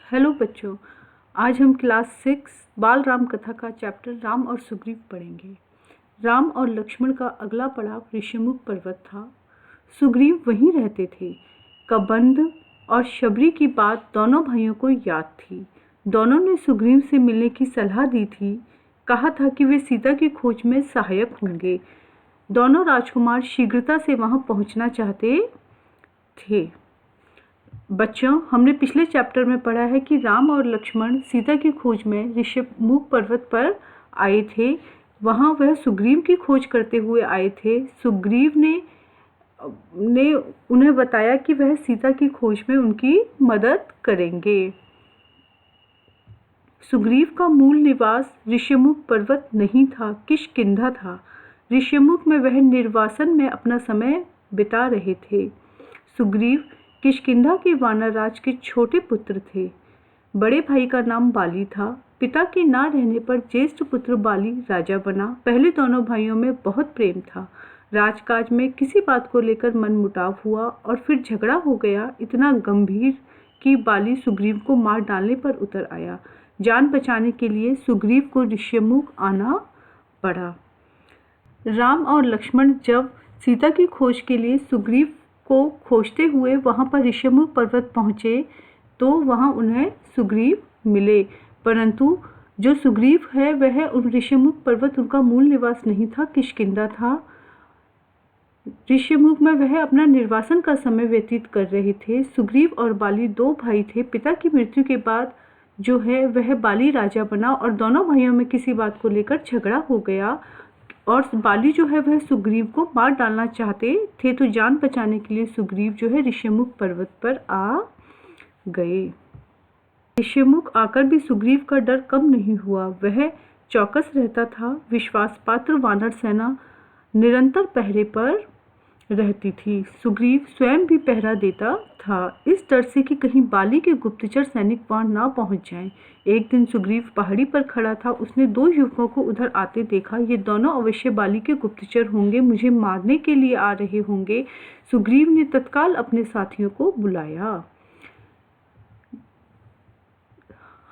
Hello बच्चों, आज हम क्लास 6 बाल राम कथा का चैप्टर राम और सुग्रीव पढ़ेंगे। राम और लक्ष्मण का अगला पड़ाव ऋषिमुख पर्वत था। सुग्रीव वहीं रहते थे। कबंध और शबरी की बात दोनों भाइयों को याद थी। दोनों ने सुग्रीव से मिलने की सलाह दी थी। कहा था कि वे सीता की खोज में सहायक होंगे। दोनों राजकुमार शीघ्रता से वहां पहुंचना चाहते थे। बच्चों, हमने पिछले चैप्टर में पढ़ा है कि राम और लक्ष्मण सीता की खोज में ऋषिमुख पर्वत पर आए थे। वहां वह सुग्रीव की खोज करते हुए आए थे। सुग्रीव ने उन्हें बताया कि वह सीता की खोज में उनकी मदद करेंगे। सुग्रीव का मूल निवास ऋषिमुख पर्वत नहीं था, किष्किंधा था। ऋषिमुख में वह निर्वासन में अपना समय बिता रहे थे। सुग्रीव किष्किंधा के वानरराज के छोटे पुत्र थे। बड़े भाई का नाम बाली था। पिता के ना रहने पर ज्येष्ठ पुत्र बाली राजा बना। पहले दोनों भाइयों में बहुत प्रेम था। राजकाज में किसी बात को लेकर मनमुटाव हुआ और फिर झगड़ा हो गया, इतना गंभीर कि बाली सुग्रीव को मार डालने पर उतर आया। जान बचाने के लिए सुग्रीव को ऋषिमुख आना पड़ा। राम और लक्ष्मण जब सीता की खोज के लिए सुग्रीव को खोजते हुए वहां पर ऋषिमुख पर्वत पहुंचे तो वहां उन्हें सुग्रीव मिले, परंतु जो सुग्रीव है वह उन ऋषिमुख पर्वत उनका मूल निवास नहीं था, किष्किंधा था। ऋषिमुख में वह अपना निर्वासन का समय व्यतीत कर रहे थे। सुग्रीव और बाली दो भाई थे। पिता की मृत्यु के बाद जो है वह बाली राजा बना और दोनों भाइयों में किसी बात को लेकर झगड़ा हो गया और बाली जो है वह सुग्रीव को मार डालना चाहते थे। तो जान बचाने के लिए सुग्रीव जो है ऋषिमुख पर्वत पर आ गए। ऋषिमुख आकर भी सुग्रीव का डर कम नहीं हुआ। वह चौकस रहता था। विश्वास पात्र वानर सेना निरंतर पहरे पर रहती थी। सुग्रीव स्वयं भी पहरा देता था, इस डर से कि कहीं बाली के गुप्तचर सैनिक वहां ना पहुंच जाएं। एक दिन सुग्रीव पहाड़ी पर खड़ा था। उसने दो युवकों को उधर आते देखा। ये दोनों अवश्य बाली के गुप्तचर होंगे, मुझे मारने के लिए आ रहे होंगे। सुग्रीव ने तत्काल अपने साथियों को बुलाया।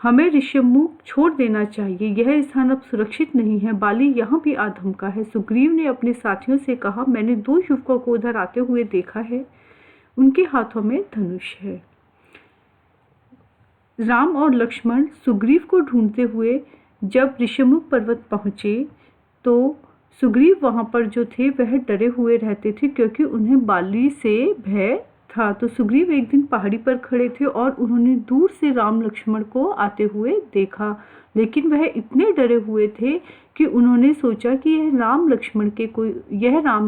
हमें ऋषिमुख छोड़ देना चाहिए, यह स्थान अब सुरक्षित नहीं है। बाली यहाँ भी आ धमका है। सुग्रीव ने अपने साथियों से कहा, मैंने दो युवकों को उधर आते हुए देखा है, उनके हाथों में धनुष है। राम और लक्ष्मण सुग्रीव को ढूंढते हुए जब ऋषिमुख पर्वत पहुंचे तो सुग्रीव वहां पर जो थे वह डरे हुए रहते थे, क्योंकि उन्हें बाली से भय था। तो सुग्रीव एक दिन पहाड़ी पर खड़े थे और उन्होंने दूर से राम लक्ष्मण को आते हुए देखा, लेकिन वह इतने डरे हुए थे कि उन्होंने सोचा कि यह राम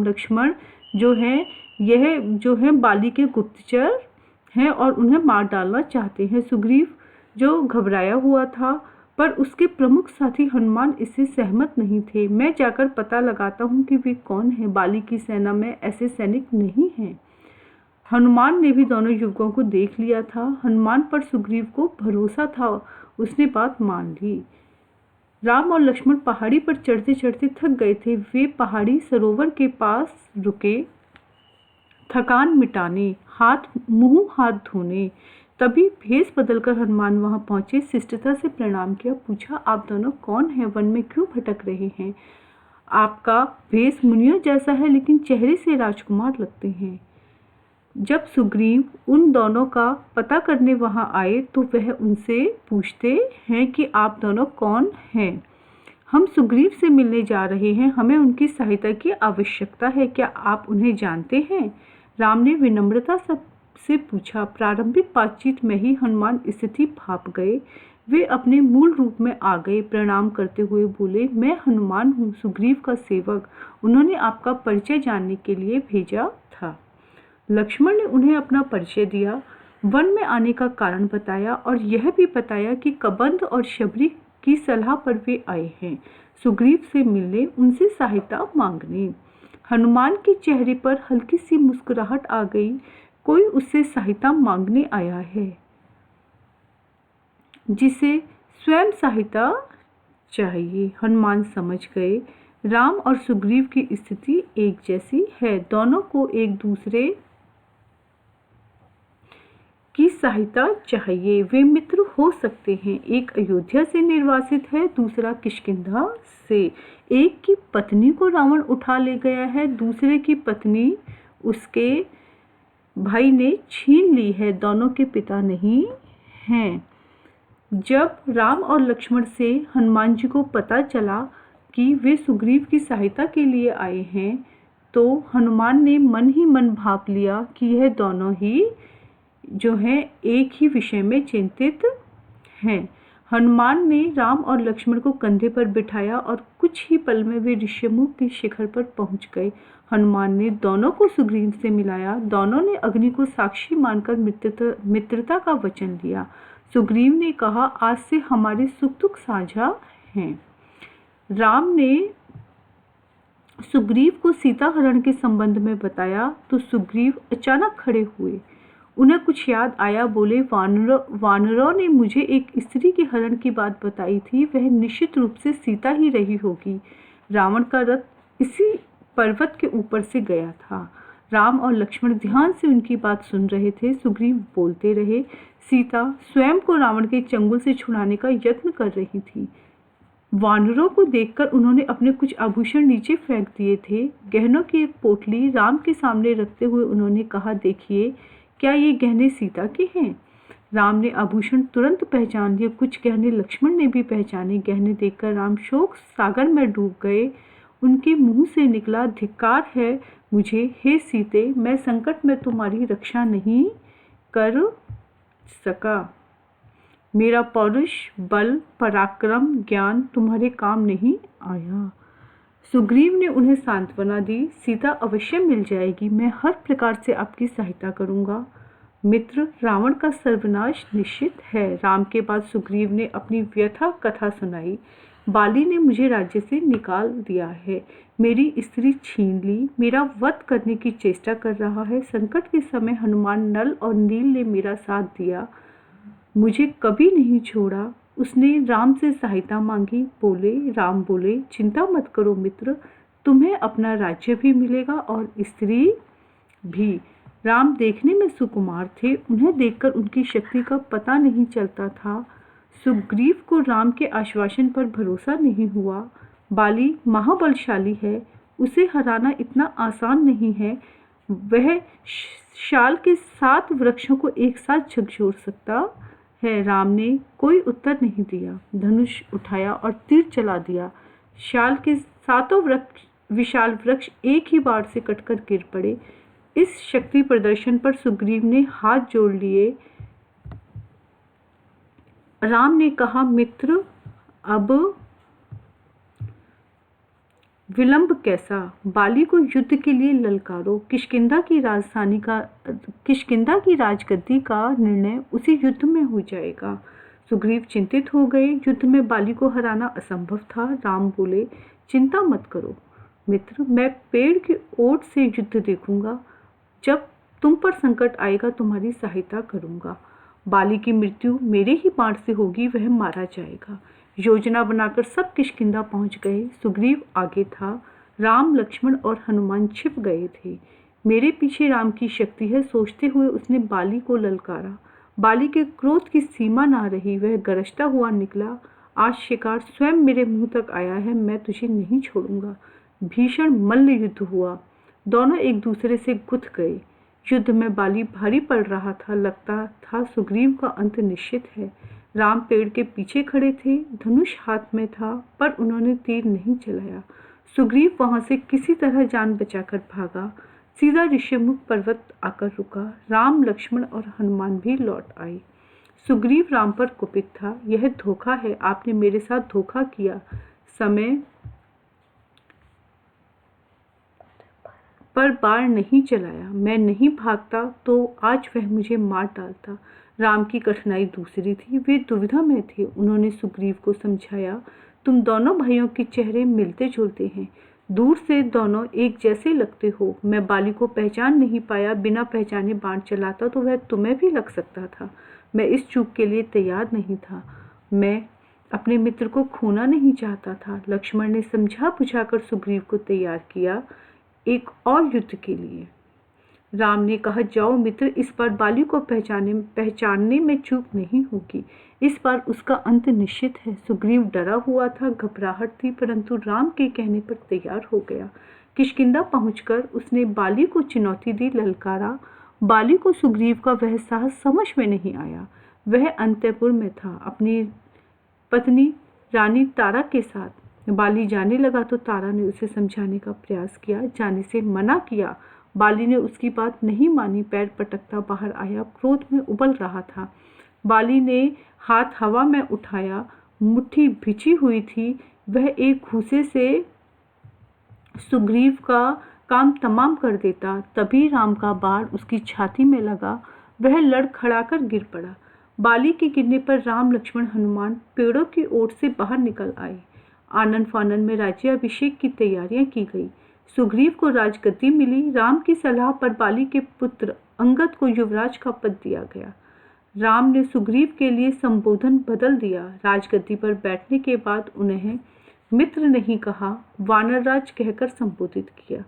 लक्ष्मण जो है बाली के गुप्तचर हैं और उन्हें मार डालना चाहते हैं। सुग्रीव जो घबराया हुआ था, पर उसके प्रमुख साथी हनुमान इससे सहमत नहीं थे। मैं जाकर पता लगाता हूँ कि वे कौन हैं। बाली की सेना में ऐसे सैनिक नहीं हैं। हनुमान ने भी दोनों युवकों को देख लिया था। हनुमान पर सुग्रीव को भरोसा था, उसने बात मान ली। राम और लक्ष्मण पहाड़ी पर चढ़ते चढ़ते थक गए थे। वे पहाड़ी सरोवर के पास रुके, थकान मिटाने, मुंह हाथ धोने। तभी भेष बदलकर हनुमान वहां पहुंचे। शिष्टता से प्रणाम किया। पूछा, आप दोनों कौन हैं? वन में क्यों भटक रहे हैं? आपका भेष मुनियों जैसा है, लेकिन चेहरे से राजकुमार लगते हैं। जब सुग्रीव उन दोनों का पता करने वहां आए तो वह उनसे पूछते हैं कि आप दोनों कौन हैं? हम सुग्रीव से मिलने जा रहे हैं, हमें उनकी सहायता की आवश्यकता है, क्या आप उन्हें जानते हैं? राम ने विनम्रता से पूछा। प्रारंभिक बातचीत में ही हनुमान स्थिति भाप गए। वे अपने मूल रूप में आ गए। प्रणाम करते हुए बोले, मैं हनुमान हूँ, सुग्रीव का सेवक। उन्होंने आपका परिचय जानने के लिए भेजा था। लक्ष्मण ने उन्हें अपना परिचय दिया, वन में आने का कारण बताया और यह भी बताया कि कबंध और शबरी की सलाह पर वे आए हैं, सुग्रीव से मिलने, उनसे सहायता मांगने। हनुमान के चेहरे पर हल्की सी मुस्कुराहट आ गई। कोई उससे सहायता मांगने आया है जिसे स्वयं सहायता चाहिए। हनुमान समझ गए, राम और सुग्रीव की स्थिति एक जैसी है। दोनों को एक दूसरे की सहायता चाहिए। वे मित्र हो सकते हैं, एक अयोध्या से निर्वासित है, दूसरा किष्किंधा से। एक की पत्नी को रावण उठा ले गया है, दूसरे की पत्नी उसके भाई ने छीन ली है, दोनों के पिता नहीं हैं। जब राम और लक्ष्मण से हनुमान जी को पता चला कि वे सुग्रीव की सहायता के लिए आए हैं, तो हनुमान ने मन ही मन भाप लिया कि यह दोनों ही जो हैं एक ही विषय में चिंतित हैं। हनुमान ने राम और लक्ष्मण को कंधे पर बिठाया और कुछ ही पल में वे ऋष्यमुख की शिखर पर पहुंच गए। हनुमान ने दोनों को सुग्रीव से मिलाया, दोनों ने अग्नि को साक्षी मानकर मित्रता का वचन लिया। सुग्रीव ने कहा, आज से हमारे सुख दुख साझा हैं। राम ने सुग्रीव को सीता हरण के संबंध में बताया तो सुग्रीव अचानक खड़े हुए। उन्हें कुछ याद आया, बोले, वानरों ने मुझे एक स्त्री के हरण की बात बताई थी, वह निश्चित रूप से सीता ही रही होगी। रावण का रथ इसी पर्वत के ऊपर से गया था। राम और लक्ष्मण ध्यान से उनकी बात सुन रहे थे। सुग्रीव बोलते रहे, सीता स्वयं को रावण के चंगुल से छुड़ाने का यत्न कर रही थी। वानरों को देखकर उन्होंने अपने कुछ आभूषण नीचे फेंक दिए थे। गहनों की एक पोटली राम के सामने रखते हुए उन्होंने कहा, देखिए, क्या ये गहने सीता के हैं? राम ने आभूषण तुरंत पहचान लिए, कुछ गहने लक्ष्मण ने भी पहचाने। गहने देखकर राम शोक सागर में डूब गए। उनके मुंह से निकला, धिक्कार है मुझे, हे सीते, मैं संकट में तुम्हारी रक्षा नहीं कर सका। मेरा पौरुष, बल, पराक्रम, ज्ञान तुम्हारे काम नहीं आया। सुग्रीव ने उन्हें सांत्वना दी, सीता अवश्य मिल जाएगी, मैं हर प्रकार से आपकी सहायता करूंगा। मित्र, रावण का सर्वनाश निश्चित है। राम के बाद सुग्रीव ने अपनी व्यथा कथा सुनाई। बाली ने मुझे राज्य से निकाल दिया है, मेरी स्त्री छीन ली, मेरा वध करने की चेष्टा कर रहा है। संकट के समय हनुमान, नल और नील ने मेरा साथ दिया, मुझे कभी नहीं छोड़ा। उसने राम से सहायता मांगी। राम बोले, चिंता मत करो मित्र, तुम्हें अपना राज्य भी मिलेगा और स्त्री भी। राम देखने में सुकुमार थे, उन्हें देखकर उनकी शक्ति का पता नहीं चलता था। सुग्रीव को राम के आश्वासन पर भरोसा नहीं हुआ। बाली महाबलशाली है, उसे हराना इतना आसान नहीं है। वह शाल के 7 वृक्षों को एक साथ झकझोर सकता है। राम ने कोई उत्तर नहीं दिया, धनुष उठाया और तीर चला दिया। शाल के 7 विशाल वृक्ष एक ही बार से कटकर गिर पड़े। इस शक्ति प्रदर्शन पर सुग्रीव ने हाथ जोड़ लिए। राम ने कहा, मित्र, अब विलंब कैसा? बाली को युद्ध के लिए ललकारो। किष्किंधा की राजगद्दी का निर्णय उसी युद्ध में हो जाएगा। सुग्रीव चिंतित हो गए, युद्ध में बाली को हराना असंभव था। राम बोले, चिंता मत करो मित्र, मैं पेड़ की ओट से युद्ध देखूंगा। जब तुम पर संकट आएगा तुम्हारी सहायता करूंगा। बाली की मृत्यु मेरे ही बाण से होगी, वह मारा जाएगा। योजना बनाकर सब किष्किंधा पहुंच गए। सुग्रीव आगे था, राम, लक्ष्मण और हनुमान छिप गए थे। मेरे पीछे राम की शक्ति है, सोचते हुए उसने बाली को ललकारा। बाली के क्रोध की सीमा ना रही, वह गरजता हुआ निकला, आज शिकार स्वयं मेरे मुंह तक आया है, मैं तुझे नहीं छोड़ूंगा। भीषण मल्ल युद्ध हुआ, दोनों एक दूसरे से गुथ गए। युद्ध में बाली भारी पड़ रहा था, लगता था सुग्रीव का अंत निश्चित है। राम पेड़ के पीछे खड़े थे, धनुष हाथ में था, पर उन्होंने तीर नहीं चलाया। सुग्रीव वहां से किसी तरह जान बचाकर भागा, सीधा ऋष्यमुख पर्वत आकर रुका। राम, लक्ष्मण और हनुमान भी लौट आए। सुग्रीव राम पर कुपित था, यह धोखा है, आपने मेरे साथ धोखा किया। समय पर बाण नहीं चलाया, मैं नहीं भागता तो आज वह मुझे मार डालता। राम की कठिनाई दूसरी थी, वे दुविधा में थे। उन्होंने सुग्रीव को समझाया, तुम दोनों भाइयों के चेहरे मिलते जुलते हैं, दूर से दोनों एक जैसे लगते हो। मैं बाली को पहचान नहीं पाया, बिना पहचाने बाण चलाता तो वह तुम्हें भी लग सकता था। मैं इस चूक के लिए तैयार नहीं था, मैं अपने मित्र को खोना नहीं चाहता था। लक्ष्मण ने समझा बुझाकर सुग्रीव को तैयार किया एक और युद्ध के लिए। राम ने कहा, जाओ मित्र, इस बार बाली को पहचानने में चूक नहीं होगी। इस बार उसका अंत निश्चित है। सुग्रीव डरा हुआ था, घबराहट थी, परंतु राम के कहने पर तैयार हो गया। किष्किंधा पहुंचकर उसने बाली को चुनौती दी, ललकारा। बाली को सुग्रीव का वह साहस समझ में नहीं आया। वह अंतःपुर में था, अपनी पत्नी रानी तारा के साथ। बाली जाने लगा तो तारा ने उसे समझाने का प्रयास किया, जाने से मना किया। बाली ने उसकी बात नहीं मानी, पैर पटकता बाहर आया, क्रोध में उबल रहा था। बाली ने हाथ हवा में उठाया, मुट्ठी भिंची हुई थी। वह एक घूंसे से सुग्रीव का काम तमाम कर देता। तभी राम का बाण उसकी छाती में लगा, वह लड़खड़ाकर गिर पड़ा। बाली के गिरने पर राम, लक्ष्मण, हनुमान पेड़ों की ओर से बाहर निकल आए। आनन फानन में राज्याभिषेक की तैयारियां की गई। सुग्रीव को राजगद्दी मिली। राम की सलाह पर बाली के पुत्र अंगद को युवराज का पद दिया गया। राम ने सुग्रीव के लिए संबोधन बदल दिया। राजगद्दी पर बैठने के बाद उन्हें मित्र नहीं कहा, वानरराज कहकर संबोधित किया।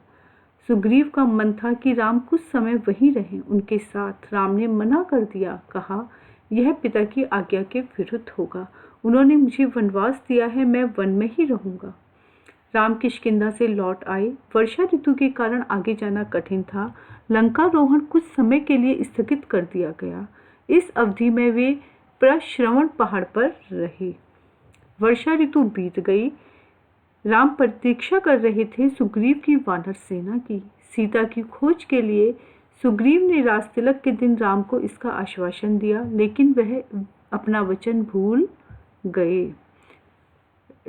सुग्रीव का मन था कि राम कुछ समय वहीं रहें उनके साथ। राम ने मना कर दिया, कहा, यह पिता की आज्ञा के विरुद्ध होगा। उन्होंने मुझे वनवास दिया है, मैं वन में ही रहूंगा। राम किष्किंधा से लौट आए। वर्षा ऋतु के कारण आगे जाना कठिन था। लंकारोहण कुछ समय के लिए स्थगित कर दिया गया। इस अवधि में वे प्रश्रवण पहाड़ पर रहे। वर्षा ऋतु बीत गई। राम प्रतीक्षा कर रहे थे सुग्रीव की वानर सेना की। सीता की खोज के लिए सुग्रीव ने राजतिलक के दिन राम को इसका आश्वासन दिया, लेकिन वह अपना वचन भूल गए।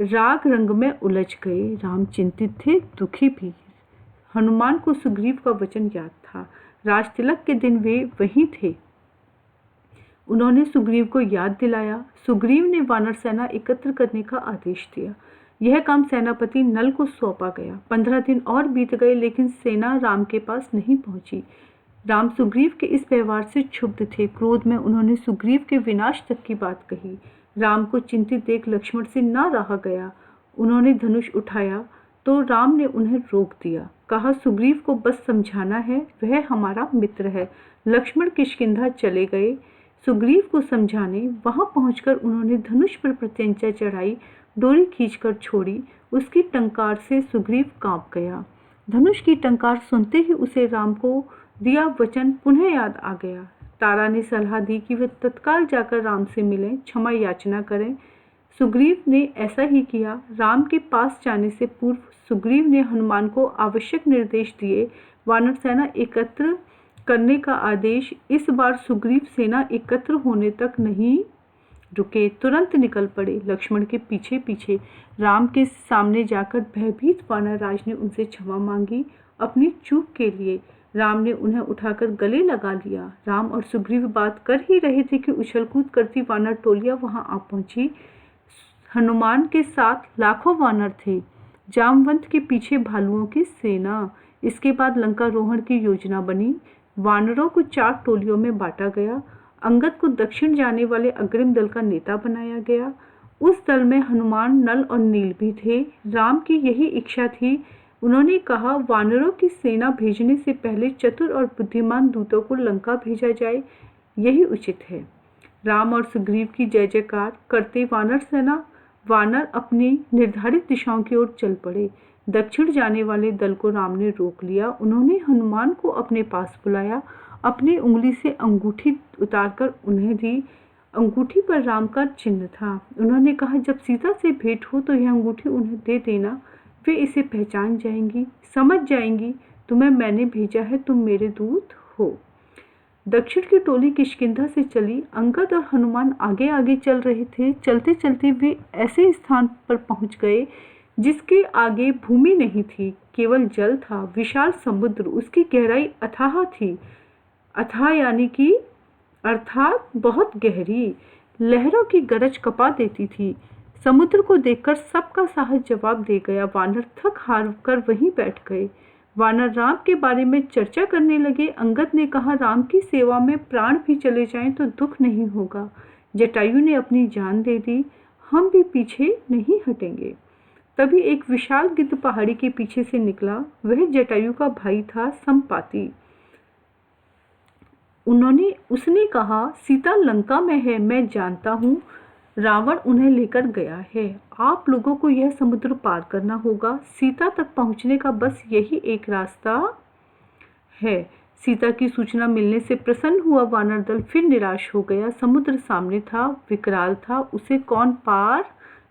राग रंग में उलझ गए। राम चिंतित थे, दुखी भी। हनुमान को सुग्रीव का वचन याद था। राजतिलक के दिन वे वहीं थे। उन्होंने सुग्रीव को याद दिलाया। सुग्रीव ने वानर सेना एकत्र करने का आदेश दिया। यह काम सेनापति नल को सौंपा गया। 15 दिन और बीत गए, लेकिन सेना राम के पास नहीं पहुंची। राम सुग्रीव के इस व्यवहार से क्षुब्ध थे। क्रोध में उन्होंने सुग्रीव के विनाश तक की बात कही। राम को चिंतित देख लक्ष्मण से ना रहा गया। उन्होंने धनुष उठाया तो राम ने उन्हें रोक दिया। कहा, सुग्रीव को बस समझाना है, वह हमारा मित्र है। लक्ष्मण किष्किंधा चले गए सुग्रीव को समझाने। वहां पहुंचकर उन्होंने धनुष पर प्रत्यंचा चढ़ाई, डोरी खींचकर छोड़ी। उसकी टंकार से सुग्रीव कांप गया। धनुष की टंकार सुनते ही उसे राम को दिया वचन पुनः याद आ गया। तारा ने सलाह दी कि वे तत्काल जाकर राम से मिलें, क्षमा याचना करें। सुग्रीव ने ऐसा ही किया। राम के पास जाने से पूर्व सुग्रीव ने हनुमान को आवश्यक निर्देश दिए, वानर सेना एकत्र करने का आदेश। इस बार सुग्रीव सेना एकत्र होने तक नहीं रुके, तुरंत निकल पड़े। लक्ष्मण के पीछे पीछे राम के सामने जाकर भयभीत वानरराज ने उनसे क्षमा मांगी अपनी चूक के लिए। राम ने उन्हें उठाकर गले लगा लिया। राम और सुग्रीव बात कर ही रहे थे कि उछलकूद करती वानर टोलियां वहां आ पहुंची। हनुमान के साथ लाखों वानर थे, जामवंत के पीछे भालुओं की सेना। इसके बाद लंकारोहण की योजना बनी। वानरों को 4 टोलियों में बांटा गया। अंगद को दक्षिण जाने वाले अग्रिम दल का नेता बनाया गया। उस दल में हनुमान, नल और नील भी थे। राम की यही इच्छा थी। उन्होंने कहा, वानरों की सेना भेजने से पहले चतुर और बुद्धिमान दूतों को लंका भेजा जाए, यही उचित है। राम और सुग्रीव की जय जयकार करते वानर अपनी निर्धारित दिशाओं की ओर चल पड़े। दक्षिण जाने वाले दल को राम ने रोक लिया। उन्होंने हनुमान को अपने पास बुलाया, अपनी उंगली से अंगूठी उतारकर उन्हें दी। अंगूठी पर राम का चिन्ह था। उन्होंने कहा, जब सीता से भेंट हो तो यह अंगूठी उन्हें दे देना, वे इसे पहचान जाएंगी, समझ जाएंगी तुम्हें मैंने भेजा है, तुम मेरे दूत हो। दक्षिण की टोली किष्किंधा से चली। अंगद और हनुमान आगे आगे चल रहे थे। चलते चलते वे ऐसे स्थान पर पहुंच गए जिसके आगे भूमि नहीं थी, केवल जल था। विशाल समुद्र, उसकी गहराई अथाह थी। अथाह यानी कि अर्थात बहुत गहरी। लहरों की गरज कपा देती थी। समुद्र को देखकर सबका साहस जवाब दे गया। वानर थक हार कर वहीं बैठ गए। वानर राम के बारे में चर्चा करने लगे। अंगद ने कहा, राम की सेवा में प्राण भी चले जाएं तो दुख नहीं होगा। जटायु ने अपनी जान दे दी, हम भी पीछे नहीं हटेंगे। तभी एक विशाल गिद्ध पहाड़ी के पीछे से निकला। वह जटायु का भाई था, संपाति। उसने कहा, सीता लंका में है, मैं जानता हूँ। रावण उन्हें लेकर गया है। आप लोगों को यह समुद्र पार करना होगा। सीता तक पहुँचने का बस यही एक रास्ता है। सीता की सूचना मिलने से प्रसन्न हुआ वानर दल फिर निराश हो गया। समुद्र सामने था, विकराल था, उसे कौन पार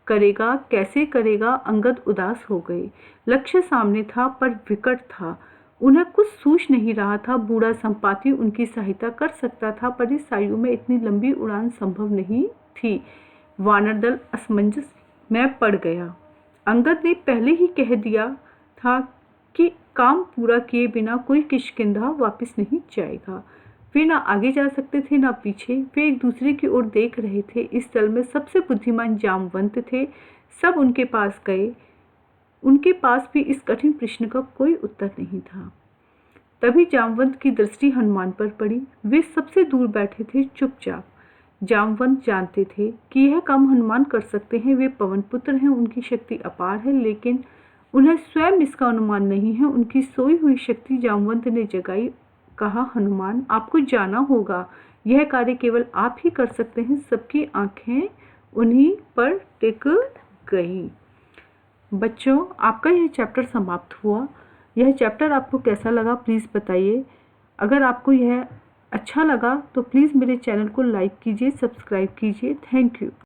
करेगा, कैसे करेगा? अंगद उदास हो गए। लक्ष्य सामने था पर विकट था। उन्हें कुछ सूझ नहीं रहा था। बूढ़ा संपाति उनकी सहायता कर सकता था, पर इस आयु में इतनी लंबी उड़ान संभव नहीं थी। वानर दल असमंजस में पड़ गया। अंगद ने पहले ही कह दिया था कि काम पूरा किए बिना कोई किष्किंधा वापस नहीं जाएगा। वे ना आगे जा सकते थे ना पीछे। वे एक दूसरे की ओर देख रहे थे। इस दल में सबसे बुद्धिमान जामवंत थे। सब उनके पास गए। उनके पास भी इस कठिन प्रश्न का कोई उत्तर नहीं था। तभी जामवंत की दृष्टि हनुमान पर पड़ी। वे सबसे दूर बैठे थे, चुपचाप। जामवंत जानते थे कि यह काम हनुमान कर सकते हैं। वे पवन पुत्र हैं, उनकी शक्ति अपार है, लेकिन उन्हें स्वयं इसका अनुमान नहीं है। उनकी सोई हुई शक्ति जामवंत ने जगाई। कहा, हनुमान, आपको जाना होगा। यह कार्य केवल आप ही कर सकते हैं। सबकी आंखें उन्हीं पर टिक गई। बच्चों, आपका यह चैप्टर समाप्त हुआ। यह चैप्टर आपको कैसा लगा प्लीज़ बताइए। अगर आपको यह अच्छा लगा तो प्लीज़ मेरे चैनल को लाइक कीजिए, सब्सक्राइब कीजिए। Thank you.